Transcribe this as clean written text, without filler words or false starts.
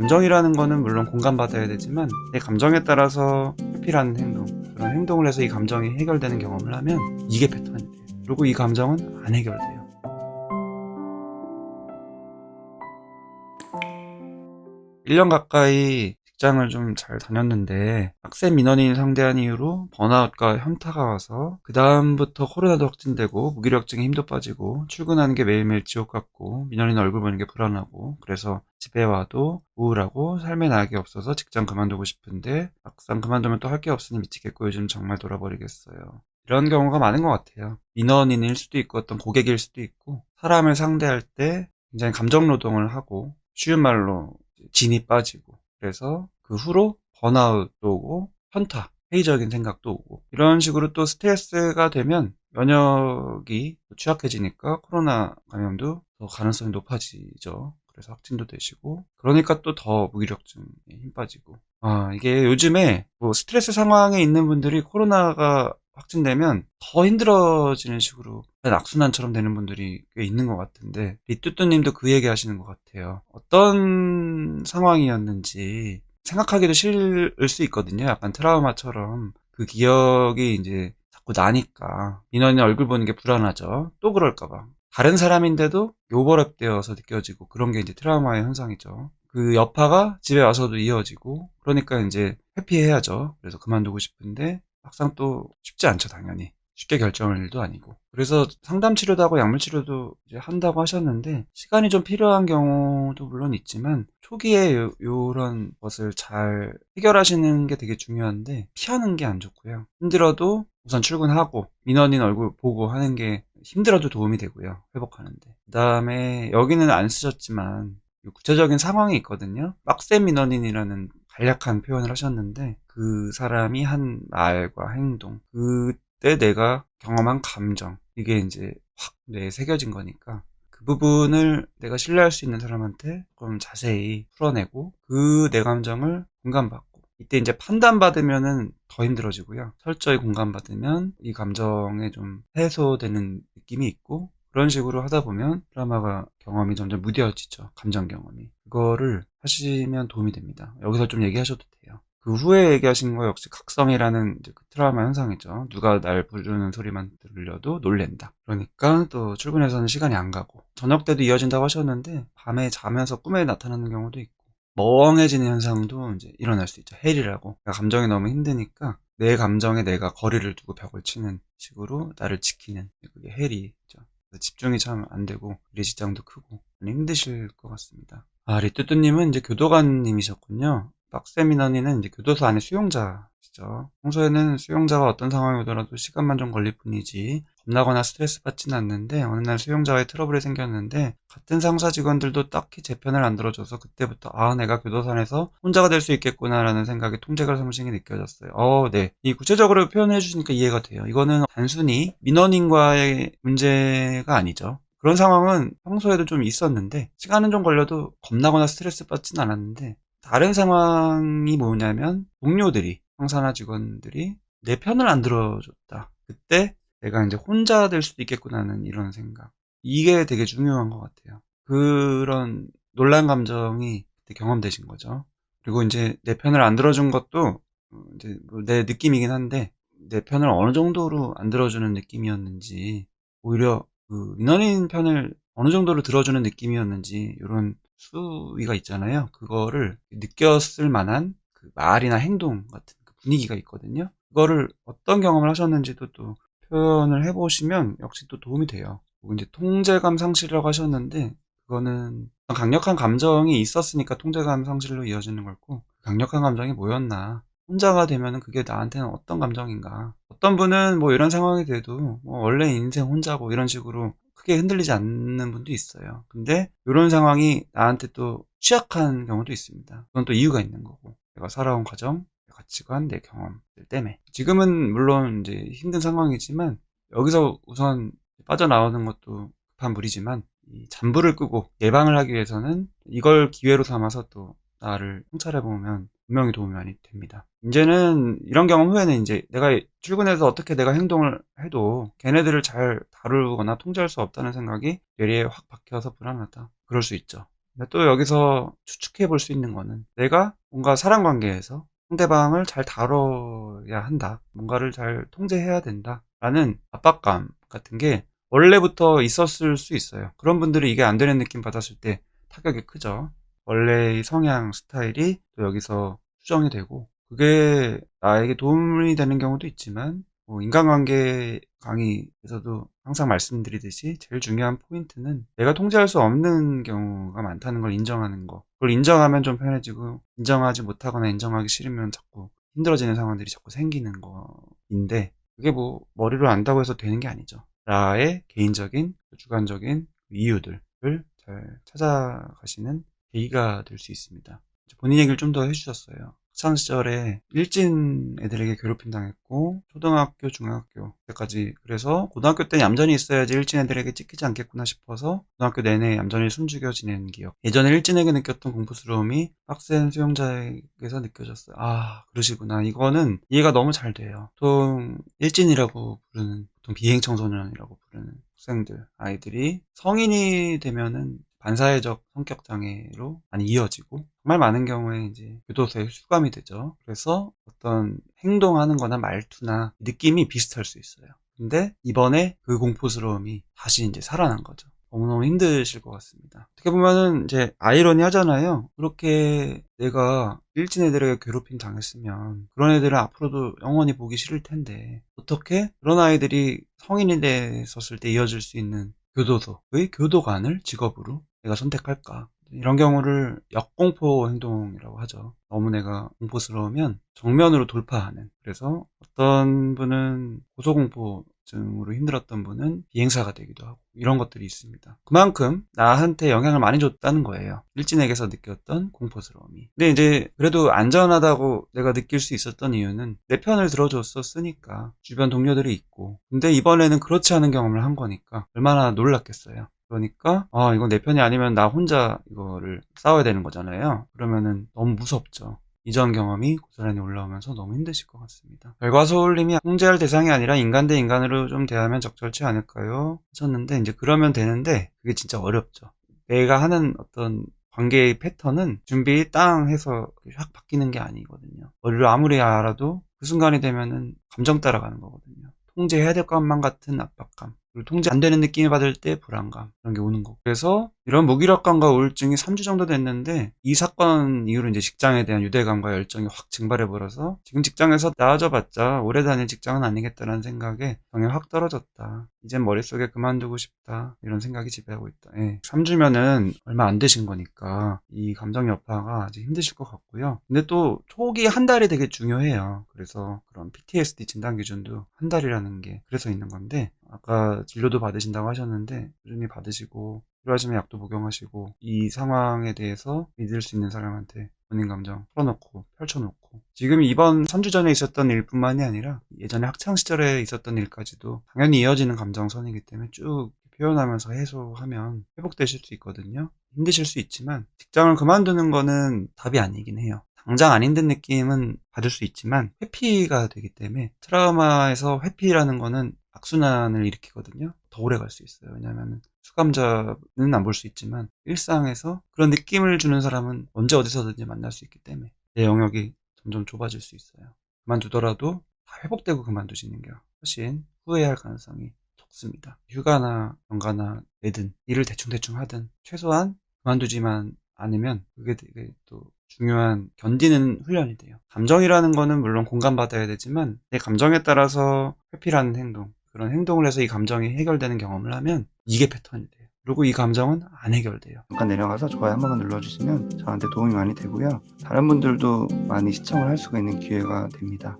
감정이라는 거는 물론 공감받아야 되지만 내 감정에 따라서 회피라는 행동, 그런 행동을 해서 이 감정이 해결되는 경험을 하면 이게 패턴이 돼요. 그리고 이 감정은 안 해결돼요. 1년 가까이 직장을 좀 잘 다녔는데 빡센 민원인 상대한 이유로 번아웃과 현타가 와서 그 다음부터 코로나도 확진되고 무기력증에 힘도 빠지고 출근하는 게 매일매일 지옥 같고 민원인 얼굴 보는 게 불안하고, 그래서 집에 와도 우울하고 삶에 낙이 없어서 직장 그만두고 싶은데 막상 그만두면 또 할 게 없으니 미치겠고 요즘 정말 돌아버리겠어요. 이런 경우가 많은 것 같아요. 민원인일 수도 있고 어떤 고객일 수도 있고, 사람을 상대할 때 굉장히 감정 노동을 하고 쉬운 말로 진이 빠지고, 그래서 그 후로 번아웃도 오고 현타, 회의적인 생각도 오고, 이런 식으로 또 스트레스가 되면 면역이 취약해지니까 코로나 감염도 더 가능성이 높아지죠. 그래서 확진도 되시고, 그러니까 또 더 무기력증에 힘 빠지고. 이게 요즘에 뭐 스트레스 상황에 있는 분들이 코로나가 확진되면 더 힘들어지는 식으로 악순환처럼 되는 분들이 꽤 있는 것 같은데, 리뚜뚜님도 그 얘기 하시는 것 같아요. 어떤 상황이었는지 생각하기도 싫을 수 있거든요. 약간 트라우마처럼 그 기억이 이제 자꾸 나니까 민원인 얼굴 보는 게 불안하죠. 또 그럴까봐. 다른 사람인데도 요버랩되어서 느껴지고, 그런 게 이제 트라우마의 현상이죠. 그 여파가 집에 와서도 이어지고, 그러니까 이제 회피해야죠. 그래서 그만두고 싶은데 막상 또 쉽지 않죠, 당연히. 쉽게 결정할 일도 아니고. 그래서 상담 치료도 하고 약물 치료도 이제 한다고 하셨는데, 시간이 좀 필요한 경우도 물론 있지만 초기에 요런 것을 잘 해결하시는 게 되게 중요한데, 피하는 게 안 좋고요. 힘들어도 우선 출근하고 민원인 얼굴 보고 하는 게 힘들어도 도움이 되고요, 회복하는데. 그 다음에 여기는 안 쓰셨지만 구체적인 상황이 있거든요. 빡센 민원인이라는 간략한 표현을 하셨는데, 그 사람이 한 말과 행동, 그때 내가 경험한 감정, 이게 이제 확 뇌에 새겨진 거니까 그 부분을 내가 신뢰할 수 있는 사람한테 좀 자세히 풀어내고 그 내 감정을 공감받고, 이때 이제 판단받으면은 더 힘들어지고요. 철저히 공감받으면 이 감정에 좀 해소되는 느낌이 있고, 그런 식으로 하다 보면 드라마가 경험이 점점 무뎌지죠. 감정 경험이. 그거를 하시면 도움이 됩니다. 여기서 좀 얘기하셔도 돼요. 그 후에 얘기하신 거 역시 각성이라는 이제 그 트라우마 현상이죠. 누가 날 부르는 소리만 들려도 놀랜다. 그러니까 또 출근해서는 시간이 안 가고, 저녁 때도 이어진다고 하셨는데 밤에 자면서 꿈에 나타나는 경우도 있고, 멍해지는 현상도 이제 일어날 수 있죠. 헬이라고. 감정이 너무 힘드니까 내 감정에 내가 거리를 두고 벽을 치는 식으로 나를 지키는, 그게 헬이죠. 집중이 참 안 되고 일의 지장도 크고 많이 힘드실 것 같습니다. 리뚜뚜님은 이제 교도관님이셨군요. 빡세미너니는 이제 교도소 안에 수용자시죠. 평소에는 수용자가 어떤 상황이 오더라도 시간만 좀 걸릴 뿐이지 겁나거나 스트레스 받지는 않는데, 어느 날 수용자와의 트러블이 생겼는데 같은 상사 직원들도 딱히 제 편을 안 들어줘서 그때부터 내가 교도소 안에서 혼자가 될 수 있겠구나라는 생각에 통제가 섬찟이 느껴졌어요. 네. 이 구체적으로 표현해 주시니까 이해가 돼요. 이거는 단순히 민원인과의 문제가 아니죠. 그런 상황은 평소에도 좀 있었는데 시간은 좀 걸려도 겁나거나 스트레스 받지는 않았는데, 다른 상황이 뭐냐면 동료들이, 상사나 직원들이 내 편을 안 들어줬다. 그때 내가 이제 혼자 될 수도 있겠구나는 이런 생각. 이게 되게 중요한 것 같아요. 그런 놀란 감정이 그때 경험되신 거죠. 그리고 이제 내 편을 안 들어준 것도 이제 내 느낌이긴 한데, 내 편을 어느 정도로 안 들어주는 느낌이었는지, 오히려 그 민원인 편을 어느 정도로 들어주는 느낌이었는지, 이런 수위가 있잖아요. 그거를 느꼈을 만한 그 말이나 행동 같은 그 분위기가 있거든요. 그거를 어떤 경험을 하셨는지도 또 표현을 해보시면 역시 또 도움이 돼요. 그리고 이제 통제감 상실이라고 하셨는데, 그거는 강력한 감정이 있었으니까 통제감 상실로 이어지는 거고, 강력한 감정이 뭐였나, 혼자가 되면은 그게 나한테는 어떤 감정인가. 어떤 분은 뭐 이런 상황이 돼도 뭐 원래 인생 혼자고 이런 식으로 크게 흔들리지 않는 분도 있어요. 근데 이런 상황이 나한테 또 취약한 경우도 있습니다. 그건 또 이유가 있는 거고, 내가 살아온 과정, 내 가치관, 내 경험들 때문에. 지금은 물론 이제 힘든 상황이지만 여기서 우선 빠져나오는 것도 급한 무리지만, 이 잠불을 끄고 예방을 하기 위해서는 이걸 기회로 삼아서 또 나를 성찰해보면 분명히 도움이 많이 됩니다. 이제는 이런 경험 후에는 이제 내가 출근해서 어떻게 내가 행동을 해도 걔네들을 잘 다루거나 통제할 수 없다는 생각이 뇌리에 확 박혀서 불안하다. 그럴 수 있죠. 근데 또 여기서 추측해 볼 수 있는 거는 내가 뭔가 사람 관계에서 상대방을 잘 다뤄야 한다. 뭔가를 잘 통제해야 된다. 라는 압박감 같은 게 원래부터 있었을 수 있어요. 그런 분들이 이게 안 되는 느낌 받았을 때 타격이 크죠. 원래의 성향, 스타일이 또 여기서 수정이 되고, 그게 나에게 도움이 되는 경우도 있지만, 인간관계 강의에서도 항상 말씀드리듯이 제일 중요한 포인트는 내가 통제할 수 없는 경우가 많다는 걸 인정하는 거. 그걸 인정하면 좀 편해지고, 인정하지 못하거나 인정하기 싫으면 자꾸 힘들어지는 상황들이 자꾸 생기는 거인데, 그게 뭐 머리로 안다고 해서 되는 게 아니죠. 나의 개인적인 주관적인 이유들을 잘 찾아가시는 계기가 될 수 있습니다. 본인 얘기를 좀 더 해주셨어요. 학창 시절에 일진 애들에게 괴롭힘 당했고 초등학교, 중학교 때까지, 그래서 고등학교 때 얌전히 있어야지 일진 애들에게 찢기지 않겠구나 싶어서 고등학교 내내 얌전히 숨죽여 지낸 기억. 예전에 일진에게 느꼈던 공포스러움이 빡센 수용자에게서 느껴졌어요. 아, 그러시구나. 이거는 이해가 너무 잘 돼요. 보통 일진이라고 부르는, 보통 비행청소년이라고 부르는 학생들, 아이들이 성인이 되면은 반사회적 성격 장애로 많이 이어지고, 정말 많은 경우에 이제 교도소에 수감이 되죠. 그래서 어떤 행동하는 거나 말투나 느낌이 비슷할 수 있어요. 근데 이번에 그 공포스러움이 다시 이제 살아난 거죠. 너무너무 힘드실 것 같습니다. 어떻게 보면은 이제 아이러니 하잖아요. 그렇게 내가 일진 애들에게 괴롭힘 당했으면 그런 애들은 앞으로도 영원히 보기 싫을 텐데, 어떻게 그런 아이들이 성인이 됐었을 때 이어질 수 있는 교도소의 교도관을 직업으로 내가 선택할까? 이런 경우를 역공포 행동이라고 하죠. 너무 내가 공포스러우면 정면으로 돌파하는. 그래서 어떤 분은 고소공포증으로 힘들었던 분은 비행사가 되기도 하고, 이런 것들이 있습니다. 그만큼 나한테 영향을 많이 줬다는 거예요. 일진에게서 느꼈던 공포스러움이. 근데 이제 그래도 안전하다고 내가 느낄 수 있었던 이유는 내 편을 들어줬었으니까, 주변 동료들이 있고. 근데 이번에는 그렇지 않은 경험을 한 거니까 얼마나 놀랐겠어요. 그러니까 이건 내 편이 아니면 나 혼자 이거를 싸워야 되는 거잖아요. 그러면은 너무 무섭죠. 이전 경험이 고스란히 올라오면서 너무 힘드실 것 같습니다. 별과소울님이 통제할 대상이 아니라 인간 대 인간으로 좀 대하면 적절치 않을까요? 하셨는데, 이제 그러면 되는데 그게 진짜 어렵죠. 내가 하는 어떤 관계의 패턴은 준비 땅 해서 확 바뀌는 게 아니거든요. 머리로 아무리 알아도 그 순간이 되면은 감정 따라가는 거거든요. 통제해야 될 것만 같은 압박감, 그리고 통제 안 되는 느낌을 받을 때 불안감, 이런 게 오는 거고. 그래서 이런 무기력감과 우울증이 3주 정도 됐는데, 이 사건 이후로 이제 직장에 대한 유대감과 열정이 확 증발해버려서 지금 직장에서 나아져봤자 오래 다닐 직장은 아니겠다라는 생각에 정이 확 떨어졌다. 이젠 머릿속에 그만두고 싶다, 이런 생각이 지배하고 있다. 3주면은 얼마 안 되신 거니까 이 감정 여파가 아직 힘드실 것 같고요. 근데 또 초기 한 달이 되게 중요해요. 그래서 그런 PTSD 진단 기준도 한 달이라는 게 그래서 있는 건데, 아까 진료도 받으신다고 하셨는데 꾸준히 받으시고, 필요하시면 약도 복용하시고, 이 상황에 대해서 믿을 수 있는 사람한테 본인 감정 풀어놓고 펼쳐놓고, 지금 이번 3주 전에 있었던 일뿐만이 아니라 예전에 학창시절에 있었던 일까지도 당연히 이어지는 감정선이기 때문에 쭉 표현하면서 해소하면 회복되실 수 있거든요. 힘드실 수 있지만 직장을 그만두는 거는 답이 아니긴 해요. 당장 안 힘든 느낌은 받을 수 있지만 회피가 되기 때문에, 트라우마에서 회피라는 거는 악순환을 일으키거든요. 더 오래 갈 수 있어요. 왜냐하면 수감자는 안 볼 수 있지만 일상에서 그런 느낌을 주는 사람은 언제 어디서든지 만날 수 있기 때문에 내 영역이 점점 좁아질 수 있어요. 그만두더라도 다 회복되고 그만두시는 게 훨씬 후회할 가능성이 적습니다. 휴가나 연가나 내든 일을 대충대충 하든 최소한 그만두지만 않으면 그게 되게 또 중요한 견디는 훈련이 돼요. 감정이라는 거는 물론 공감받아야 되지만 내 감정에 따라서 회피라는 행동, 그런 행동을 해서 이 감정이 해결되는 경험을 하면 이게 패턴이 돼요. 그리고 이 감정은 안 해결돼요. 잠깐 내려가서 좋아요 한 번만 눌러주시면 저한테 도움이 많이 되고요. 다른 분들도 많이 시청을 할 수가 있는 기회가 됩니다.